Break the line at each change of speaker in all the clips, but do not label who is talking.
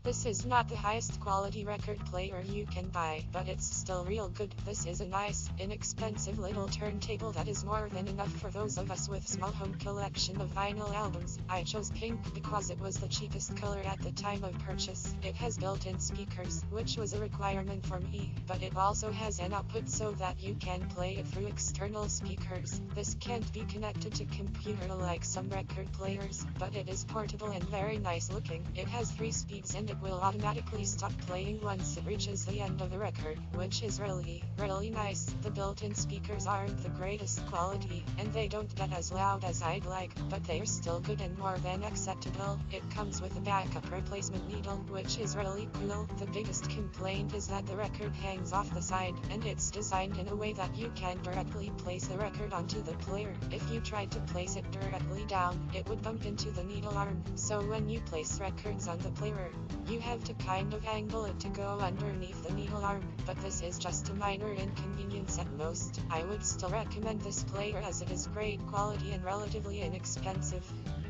This is not the highest quality record player you can buy, but it's still real good. This is a nice, inexpensive little turntable that is more than enough for those of us with small home collection of vinyl albums. I chose pink because it was the cheapest color at the time of purchase. It has built-in speakers, which was a requirement for me, but it also has an output so that you can play it through external speakers. This can't be connected to computer like some record players, but it is portable and very nice looking. It has 3 speeds and it will automatically stop playing once it reaches the end of the record, which is really nice. The built-in speakers aren't the greatest quality, and they don't get as loud as I'd like, but they're still good and more than acceptable. It comes with a backup replacement needle, which is really cool. The biggest complaint is that the record hangs off the side, and it's designed in a way that you can directly place the record onto the player. If you tried to place it directly down, it would bump into the needle arm, so when you place records on the player, you have to kind of angle it to go underneath the needle arm, but this is just a minor inconvenience at most. I would still recommend this player as it is great quality and relatively inexpensive.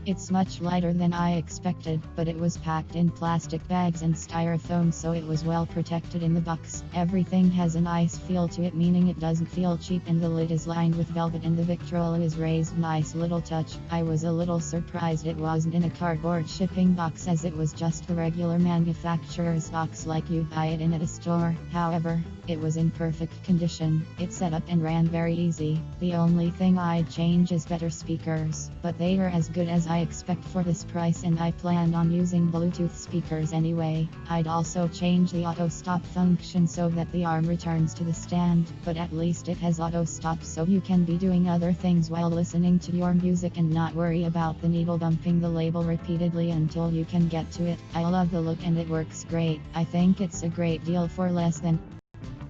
It's much lighter than I expected, but it was packed in plastic bags and styrofoam, so it was well protected in the box. Everything has a nice feel to it, meaning it doesn't feel cheap, and the lid is lined with velvet and the Victrola is raised. Nice little touch. I was a little surprised it wasn't in a cardboard shipping box, as it was just the regular manufacturer's box like you'd buy it in at a store. However, it was in perfect condition. It set up and ran very easy. The only thing I'd change is better speakers, but they are as good as I expect for this price, and I planned on using Bluetooth speakers anyway. I'd also change the auto stop function so that the arm returns to the stand, but at least it has auto stop, so you can be doing other things while listening to your music and not worry about the needle bumping the label repeatedly until you can get to it. I love the look and it works great. I think it's a great deal for less than.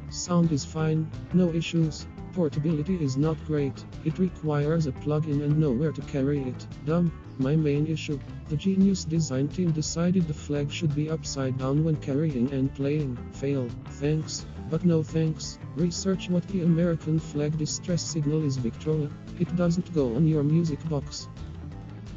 Sound is fine, no issues. Portability is not great. It requires a plug-in and nowhere to carry it. Dumb. My main issue. The genius design team decided the flag should be upside down when carrying and playing. Fail. Thanks, but no thanks. Research what the American flag distress signal is. Victrola. It doesn't go on your music box.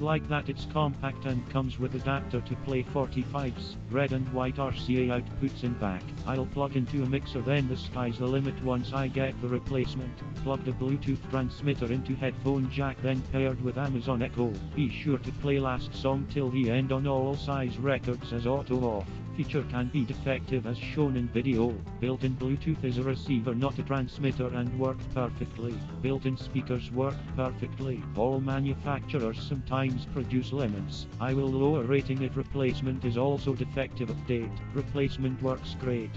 Like that, it's compact and comes with adapter to play 45s, red and white RCA outputs in back. I'll plug into a mixer, then the sky's the limit once I get the replacement. Plug the Bluetooth transmitter into headphone jack, then paired with Amazon Echo. Be sure to play last song till the end on all size records as auto off. Feature can be defective as shown in video. Built-in Bluetooth is a receiver, not a transmitter, and work perfectly. Built-in speakers work perfectly. All manufacturers sometimes produce limits. I will lower rating it. Replacement is also defective. Update. Replacement works great.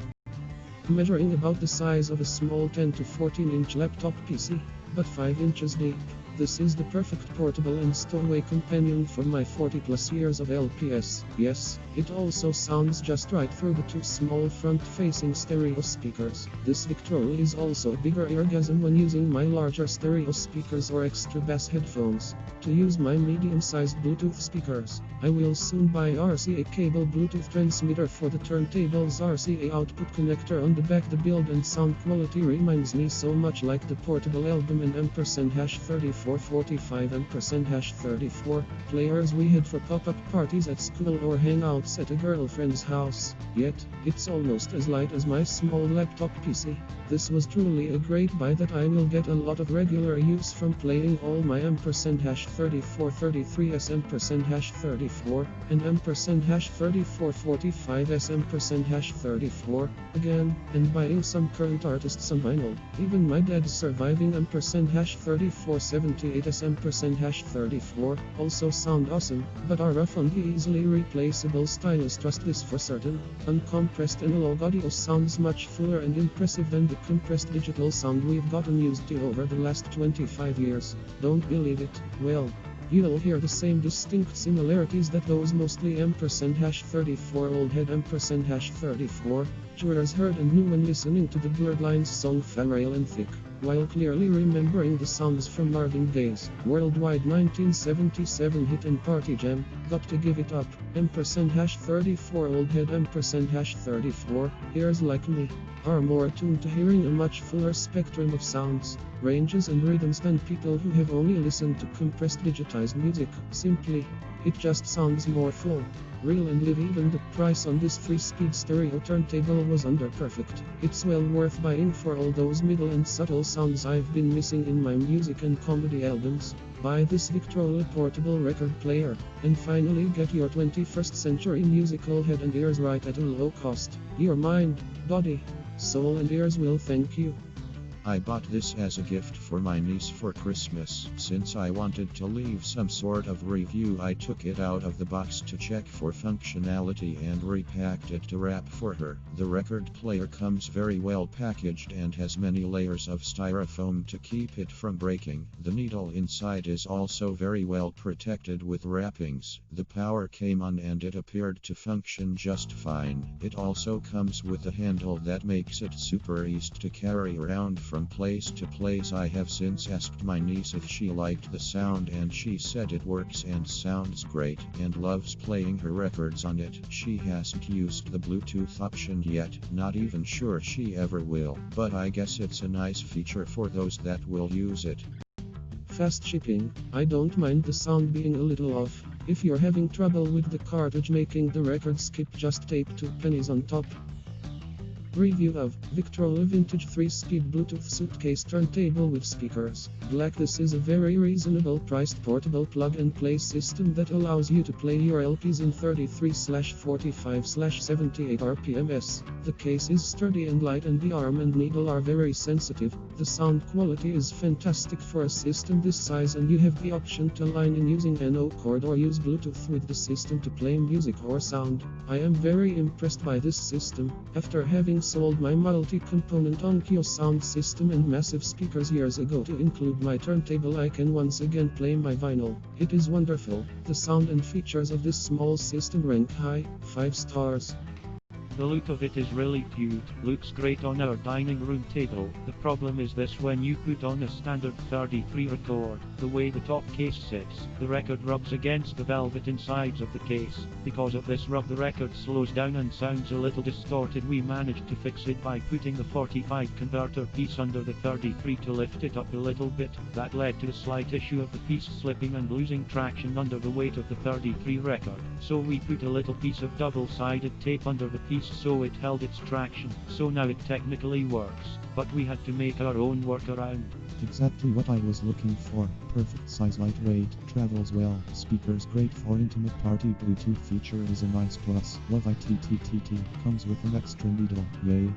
Measuring about the size of a small 10 to 14-inch laptop PC, but 5 inches deep. This is the perfect portable and stowaway companion for my 40+ years of LPS. Yes, it also sounds just right through the 2 small front-facing stereo speakers. This Victrola is also a bigger orgasm when using my larger stereo speakers or extra bass headphones. To use my medium-sized Bluetooth speakers, I will soon buy RCA cable Bluetooth transmitter for the turntable's RCA output connector on the back. The build and sound quality reminds me so much like the portable album and #3445 #34 players we had for pop-up parties at school or hangouts at a girlfriend's house. Yet, it's almost as light as my small laptop PC. This was truly a great buy that I will get a lot of regular use from playing all my #3433s #34 and #3445s #34 again, and buying some current artists on vinyl. Even my dad's surviving #3478s #34 also sound awesome, but are rough on the easily replaceable stylus. Trust this for certain. Uncompressed analog audio sounds much fuller and impressive than the compressed digital sound we've gotten used to over the last 25 years. Don't believe it? Well, you'll hear the same distinct similarities that those mostly #34 old head #34 jurors heard and knew when listening to the Blurred Lines song Frail and Thick, while clearly remembering the sounds from Marvin Gaye's worldwide 1977 hit and party jam, Got to Give It Up, #34 old head #34 ears like me are more attuned to hearing a much fuller spectrum of sounds, ranges and rhythms than people who have only listened to compressed digitized music. Simply It just sounds more full, real and live. Even the price on this free speed stereo turntable was under perfect. It's well worth buying for all those middle and subtle sounds I've been missing in my music and comedy albums. Buy this Victrola portable record player, and finally get your 21st century musical head and ears right at a low cost. Your mind, body, soul and ears will thank you.
I bought this as a gift for my niece for Christmas. Since I wanted to leave some sort of review, I took it out of the box to check for functionality and repacked it to wrap for her. The record player comes very well packaged and has many layers of styrofoam to keep it from breaking. The needle inside is also very well protected with wrappings. The power came on and it appeared to function just fine. It also comes with a handle that makes it super easy to carry around from place to place. I have since asked my niece if she liked the sound and she said it works and sounds great and loves playing her records on it. She hasn't used the Bluetooth option yet, not even sure she ever will, but I guess it's a nice feature for those that will use it.
Fast shipping. I don't mind the sound being a little off. If you're having trouble with the cartridge making the record skip, just tape 2 pennies on top. Review of Victrola Vintage 3-Speed Bluetooth Suitcase Turntable with Speakers. Black. This is a very reasonable priced portable plug-and-play system that allows you to play your LPs in 33/45/78 RPMs. The case is sturdy and light and the arm and needle are very sensitive. The sound quality is fantastic for a system this size, and you have the option to line in using NO cord or use Bluetooth with the system to play music or sound. I am very impressed by this system. After having sold my multi-component Onkyo sound system and massive speakers years ago to include my turntable, I can once again play my vinyl. It is wonderful. The sound and features of this small system rank high, 5 stars.
The look of it is really cute, looks great on our dining room table. The problem is this: when you put on a standard 33 record, the way the top case sits, the record rubs against the velvet insides of the case. Because of this rub, the record slows down and sounds a little distorted. We managed to fix it by putting the 45 converter piece under the 33 to lift it up a little bit. That led to a slight issue of the piece slipping and losing traction under the weight of the 33 record. So we put a little piece of double-sided tape under the piece so it held its traction. So now it technically works, but we had to make our own workaround.
Exactly what I was looking for. Perfect size, lightweight, travels well. Speakers great for intimate party. Bluetooth feature is a nice plus. Love it. Comes with an extra needle. Yay.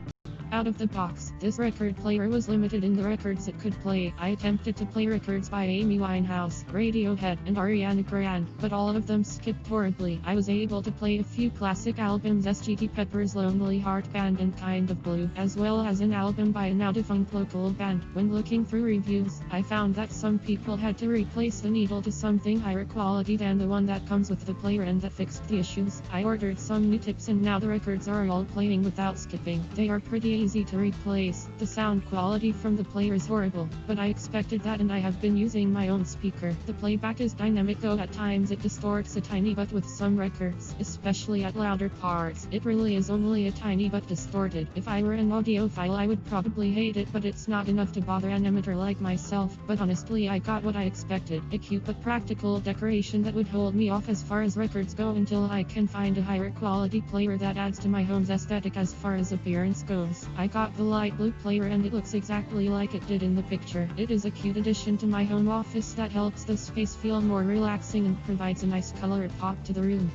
Out of the box, this record player was limited in the records it could play. I attempted to play records by Amy Winehouse, Radiohead, and Ariana Grande, but all of them skipped horribly. I was able to play a few classic albums: S.G.T. Pepper's Lonely Heart Band and Kind of Blue, as well as an album by a now-defunct local band. When looking through reviews, I found that some people had to replace the needle to something higher quality than the one that comes with the player, and that fixed the issues. I ordered some new tips and now the records are all playing without skipping. They are pretty easy to replace. The sound quality from the player is horrible, but I expected that, and I have been using my own speaker. The playback is dynamic, though at times it distorts a tiny bit with some records, especially at louder parts. It really is only a tiny bit distorted. If I were an audiophile, I would probably hate it, but it's not enough to bother an amateur like myself. But honestly, I got what I expected: a cute but practical decoration that would hold me off as far as records go until I can find a higher quality player that adds to my home's aesthetic as far as appearance goes. I got the light blue player and it looks exactly like it did in the picture. It is a cute addition to my home office that helps the space feel more relaxing and provides a nice color pop to the room.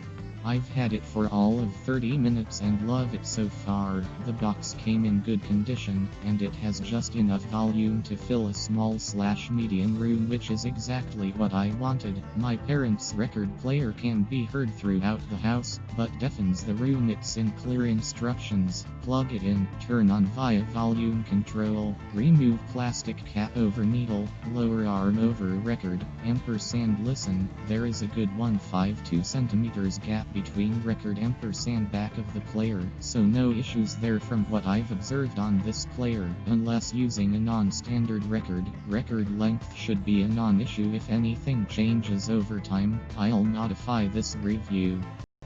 I've had it for all of 30 minutes and love it so far. The box came in good condition, and it has just enough volume to fill a small/medium room, which is exactly what I wanted. My parents' record player can be heard throughout the house, but deafens the room. It's in clear instructions: plug it in, turn on via volume control, remove plastic cap over needle, lower arm over record, ampersand listen. There is a good 1.52 centimeters gap between record ampersand back of the player, so no issues there from what I've observed on this player. Unless using a non-standard record length should be a non-issue. If anything changes over time, I'll modify this review.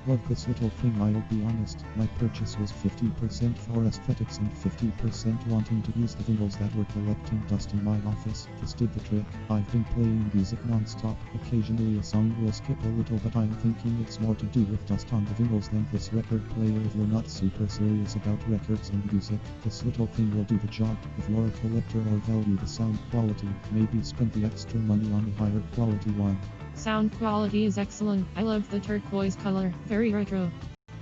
Love this little thing, I'll be honest. My purchase was 50% for aesthetics and 50% wanting to use the vinyls that were collecting dust in my office. This did the trick. I've been playing music non-stop. Occasionally a song will skip a little, but I'm thinking it's more to do with dust on the vinyls than this record player. If you're not super serious about records and music, this little thing will do the job. If you're a collector or value the sound quality, maybe spend the extra money on a higher quality one.
Sound quality is excellent. I love the turquoise color, very retro.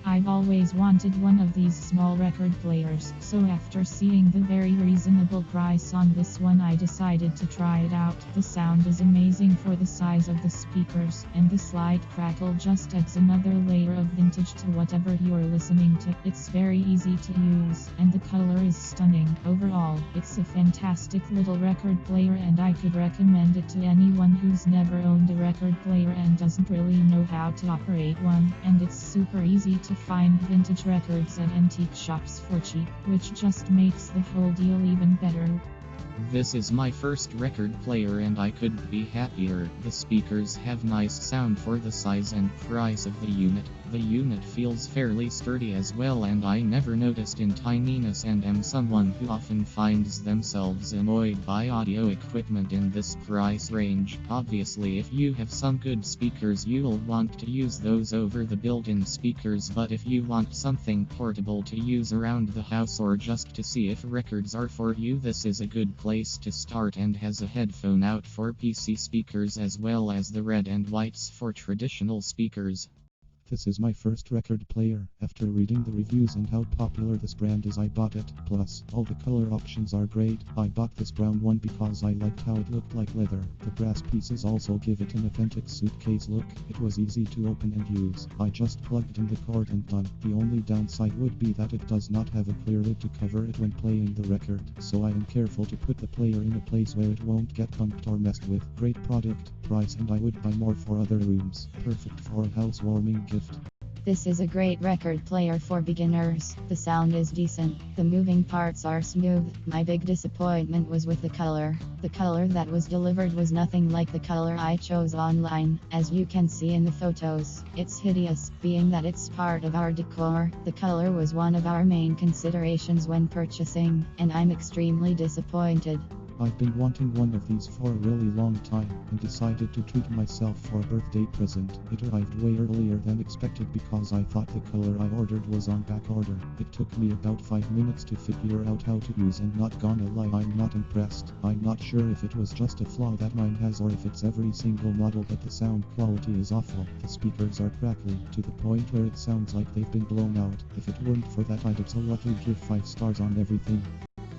I've always wanted one of these small record players, so after seeing the very reasonable price on this one I decided to try it out. The sound is amazing for the size of the speakers, and the slight crackle just adds another layer of vintage to whatever you're listening to. It's very easy to use, and the color is stunning. Overall, it's a fantastic little record player, and I could recommend it to anyone who's never owned a record player and doesn't really know how to operate one. And it's super easy to find vintage records at antique shops for cheap, which just makes the whole deal even better.
This is my first record player and I couldn't be happier. The speakers have nice sound for the size and price of the unit. The unit feels fairly sturdy as well, and I never noticed in tininess, and am someone who often finds themselves annoyed by audio equipment in this price range. Obviously, if you have some good speakers you'll want to use those over the built-in speakers, but if you want something portable to use around the house or just to see if records are for you, this is a good place to start, and has a headphone out for PC speakers as well as the red and whites for traditional speakers.
This is my first record player. After reading the reviews and how popular this brand is, I bought it. Plus, all the color options are great. I bought this brown one because I liked how it looked like leather. The brass pieces also give it an authentic suitcase look. It was easy to open and use. I just plugged in the cord and done. The only downside would be that it does not have a clear lid to cover it when playing the record, so I am careful to put the player in a place where it won't get bumped or messed with. Great product, price, and I would buy more for other rooms. Perfect for a housewarming gift.
This is a great record player for beginners. The sound is decent. The moving parts are smooth. My big disappointment was with the color. The color that was delivered was nothing like the color I chose online. As you can see in the photos, it's hideous. Being that it's part of our decor, the color was one of our main considerations when purchasing, and I'm extremely disappointed.
I've been wanting one of these for a really long time, and decided to treat myself for a birthday present. It arrived way earlier than expected because I thought the color I ordered was on back order. It took me about 5 minutes to figure out how to use, and not gonna lie, I'm not impressed. I'm not sure if it was just a flaw that mine has or if it's every single model, but the sound quality is awful. The speakers are crackly, to the point where it sounds like they've been blown out. If it weren't for that, I'd absolutely give 5 stars on everything.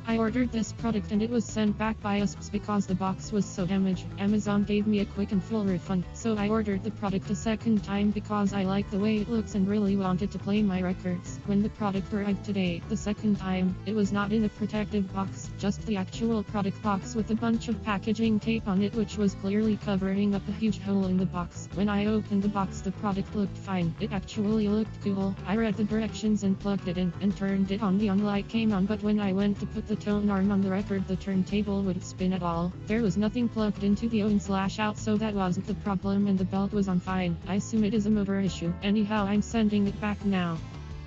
I ordered this product and it was sent back by USPS because the box was so damaged. Amazon gave me a quick and full refund, so I ordered the product a second time because I like the way it looks and really wanted to play my records. When the product arrived today, the second time, it was not in a protective box, just the actual product box with a bunch of packaging tape on it, which was clearly covering up a huge hole in the box. When I opened the box, the product looked fine. It actually looked cool. I read the directions and plugged it in and turned it on. The on light came on, but when I went to put the tone arm on the record, the turntable wouldn't spin at all. There was nothing plugged into the on/out, so that wasn't the problem, and the belt was on fine. I assume it is a motor issue. Anyhow, I'm sending it back now.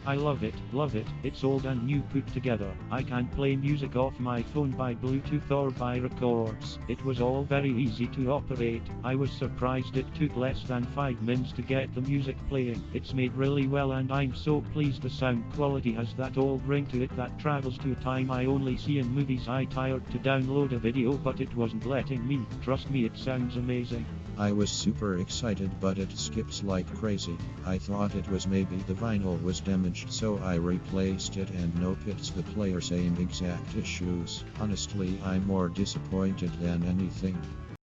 I love it, it's old and new put together. I can play music off my phone by Bluetooth or by records. It was all very easy to operate. I was surprised it took less than 5 minutes to get the music playing. It's made really well, and I'm so pleased. The sound quality has that old ring to it that travels to a time I only see in movies. I tried to download a video, but it wasn't letting me. Trust me, it sounds amazing.
I was super excited, but it skips like crazy. I thought it was maybe the vinyl was damaged, so I replaced it, and nope, it's the player, same exact issues. Honestly, I'm more disappointed than anything.